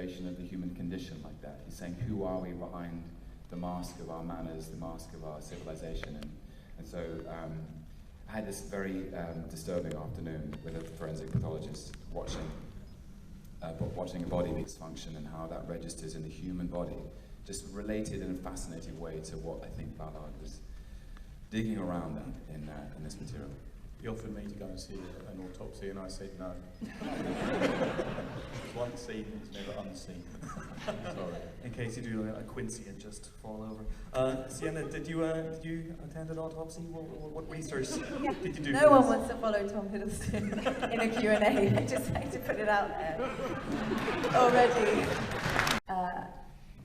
illustration of the human condition like that. He's saying, who are we behind the mask of our manners, the mask of our civilization? And so I had this very disturbing afternoon with a forensic pathologist watching a body dysfunction and how that registers in the human body, just related in a fascinating way to what I think Ballard was digging around in this material. He offered me to go and see an autopsy and I said no. Once seen is never unseen. Sorry. In case you do a Quincy and just fall over. Sienna, did you attend an autopsy? What research did you do? No one wants to follow Tom Hiddleston in a Q&A. I just like to put it out there already.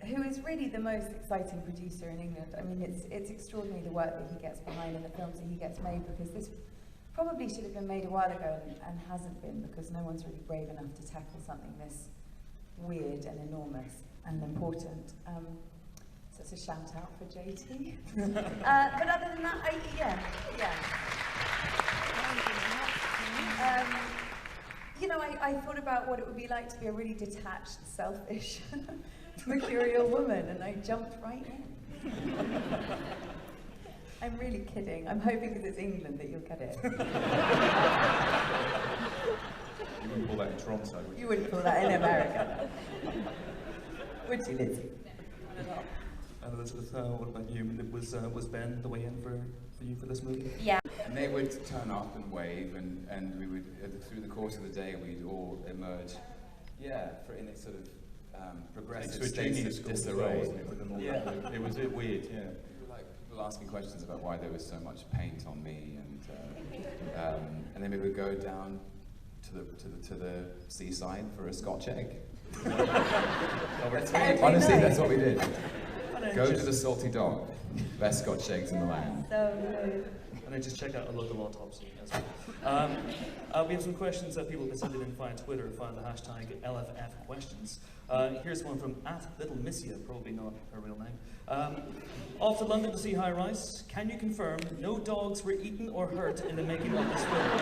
Who is really the most exciting producer in England. I mean, it's extraordinary the work that he gets behind and the films that he gets made, because this probably should have been made a while ago and hasn't been, because no one's really brave enough to tackle something this weird and enormous and important. So it's a shout out for JT. But other than that, you know, I thought about what it would be like to be a really detached, selfish, mercurial woman, and I jumped right in. I'm really kidding. I'm hoping because it's England that you'll get it. You wouldn't call that in Toronto, would you? You wouldn't call that in America. Would you, Lizzie? And Elisabeth, what about you? Was Ben the way in for you for this movie? Yeah. And they would turn up and wave, and we would, through the course of the day, we'd all emerge, in a sort of progressive state of disarray. It was a bit weird, yeah. People asking questions about why there was so much paint on me, and then we would go down to the seaside for a Scotch egg. Honestly, that's what we did. Go to the Salty Dog, best Scotch eggs in the land. So good. And then just check out a local autopsy as well. We have some questions that people have sent in via Twitter via the hashtag LFF questions. Here's one from @LittleMissia, probably not her real name. Off to London to see High Rise. Can you confirm no dogs were eaten or hurt in the making of this film?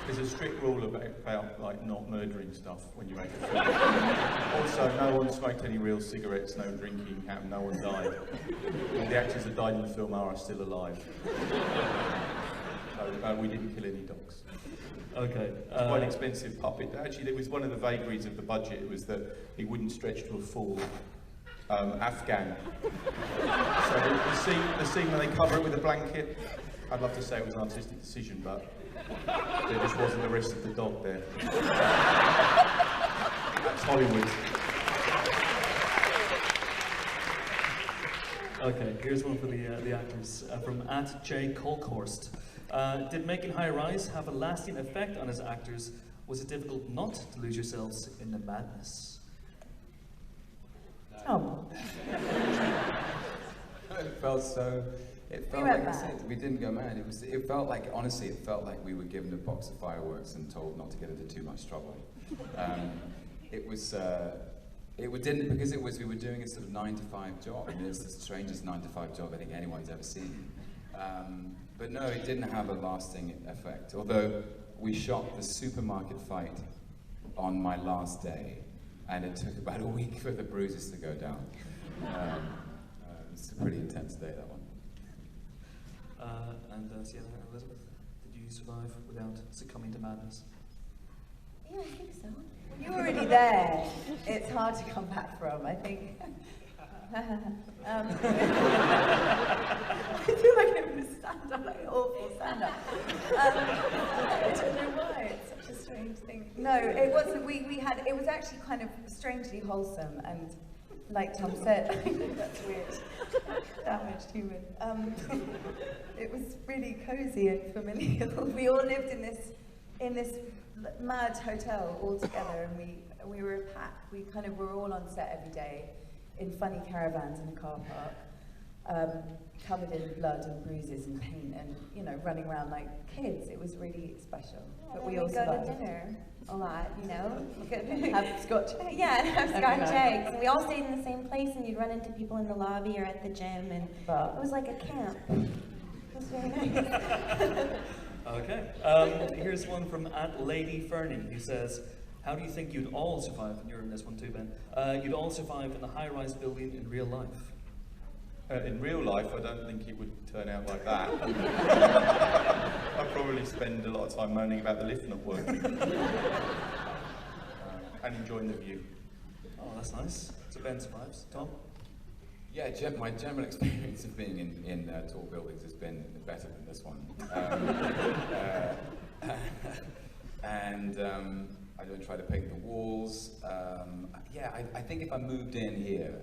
There's a strict rule about like not murdering stuff when you make a film. Also, no one smoked any real cigarettes, no drinking happened, no one died. All the actors that died in the film are still alive. So we didn't kill any dogs. Okay. It's quite an expensive puppet. Actually, it was one of the vagaries of the budget. It was that it wouldn't stretch to a full Afghan. So the scene where they cover it with a blanket, I'd love to say it was an artistic decision, but there just wasn't the rest of the dog there. That's Hollywood. Okay, here's one for the actors from @JColkhorst. Did making High Rise have a lasting effect on his actors? Was it difficult not to lose yourselves in the madness? Oh. It felt like I said, we didn't go mad. It felt like, honestly, it felt like we were given a box of fireworks and told not to get into too much trouble. We were doing a sort of 9-to-5 job. I mean, it's the strangest 9-to-5 job I think anyone's ever seen. But no, it didn't have a lasting effect. Although we shot the supermarket fight on my last day, and it took about a week for the bruises to go down. It's a pretty intense day, that one. Sienna and Elisabeth, did you survive without succumbing to madness? Yeah, I think so. When you're already there, it's hard to come back from, I think. I feel like I'm going to stand up, like an awful stand-up. I don't know why, it's such a strange thing. No, it wasn't, it was actually kind of strangely wholesome, and like Tom said, I think that's weird, damaged human. It was really cozy and familial. We all lived in this mad hotel all together, and we were a pack. We kind of were all on set every day in funny caravans in a car park, covered in blood and bruises and paint, and running around like kids. It was really special. But we all go survived. to dinner a lot, Have Scotch eggs. Yeah, have Scotch eggs. And we all stayed in the same place, and you'd run into people in the lobby or at the gym, and it was like a camp. It was very nice. Okay. Here's one from @Lady Fernie, who says, how do you think you'd all survive, and you're in this one too, Ben, you'd all survive in a high-rise building in real life? In real life, I don't think it would turn out like that. I'd probably spend a lot of time moaning about the lift not working. And enjoying the view. Oh, that's nice. So Ben survives. Tom? Yeah, my general experience of being in tall buildings has been better than this one. I don't try to paint the walls. I think if I moved in here,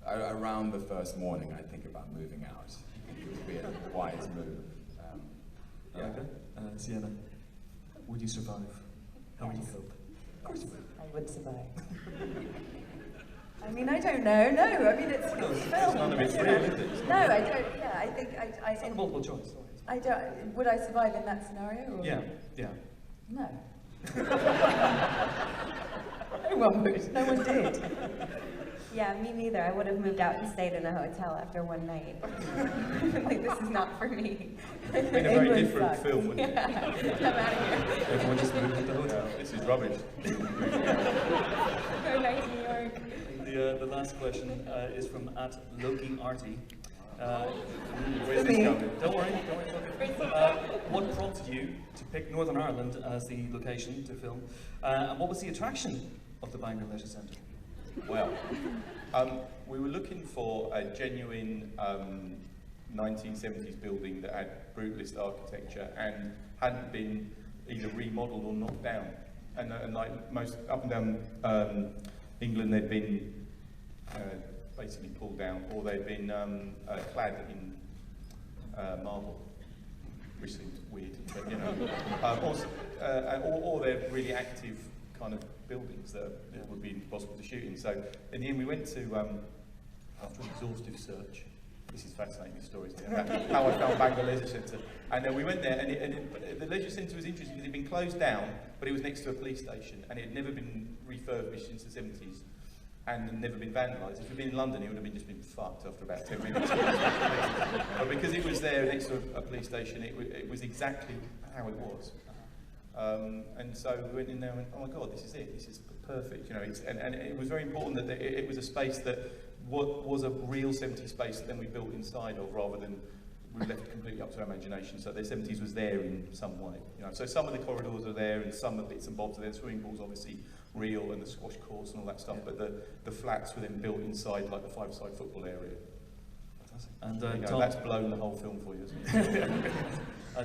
around the first morning, I'd think about moving out. It would be a wise move. Okay. Sienna, would you survive? How would you cope? Of course I would survive. I mean, I don't know. No, I mean, it's film. None of it's real, is it? No, I don't. Yeah, I think It's not a multiple choice. I don't. Would I survive in that scenario? Or? Yeah. No. No one would. No one did. Yeah, me neither. I would have moved out and stayed in a hotel after one night. Like, this is not for me. It's been a very different film, wouldn't it? Yeah. I'm out of here. Everyone just moved to the hotel. This is rubbish. Go back to New York. The last question is from @LokiArty. Where's this going? Don't worry. What prompted you to pick Northern Ireland as the location to film? And what was the attraction of the Bangor Leisure Centre? Well, we were looking for a genuine 1970s building that had brutalist architecture and hadn't been either remodelled or knocked down. And like most up and down England, they'd been basically pulled down, or they'd been clad in marble, which seemed weird, but you know. Or they're really active kind of buildings that would be impossible to shoot in. So in the end, we went to, after an exhaustive search, this is fascinating, this story, how I found Bangor Leisure Centre. And we went there, and the leisure centre was interesting because it had been closed down, but it was next to a police station, and it had never been refurbished since the 70s. And had never been vandalised. If it had been in London, it would have just been fucked after about 10 minutes. But because it was there next to a police station, it was exactly how it was. And so we went in there and went, oh my God, this is it. This is perfect. You know, and it was very important that it was a space that was a real 70s space that then we built inside of, rather than we left it completely up to our imagination. So the 70s was there in some way. You know, so some of the corridors are there, and some of the bits and bobs are there. The swimming pool's obviously real, and the squash courts and all that stuff. But the flats were then built inside, like the five-side football area. Fantastic. And Tom, that's blown the whole film for you, isn't it?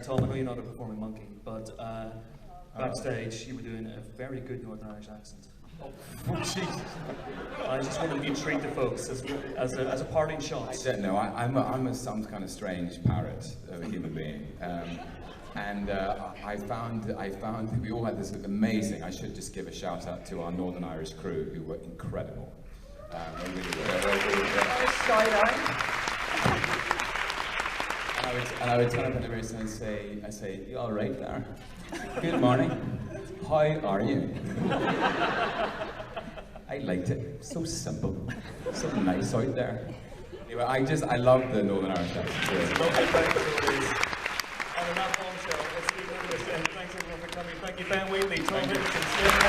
Tom, I know you're not a performing monkey, but backstage you were doing a very good Northern Irish accent. Oh, Jesus. I just wanted you to treat the folks as a parting shot. I don't know. I'm some kind of strange parrot of a human being. I found we all had this amazing. I should just give a shout out to our Northern Irish crew, who were incredible. They really were. And I would turn up in the race and I say, you all right there? Good morning. How are you? I liked it. So simple. So nice out there. Anyway, I love the Northern Irish accent. On that bombshell, let's leave it with this. Thanks everyone for coming. Thank you, Ben Wheatley, Tom Hiddleston, Sienna.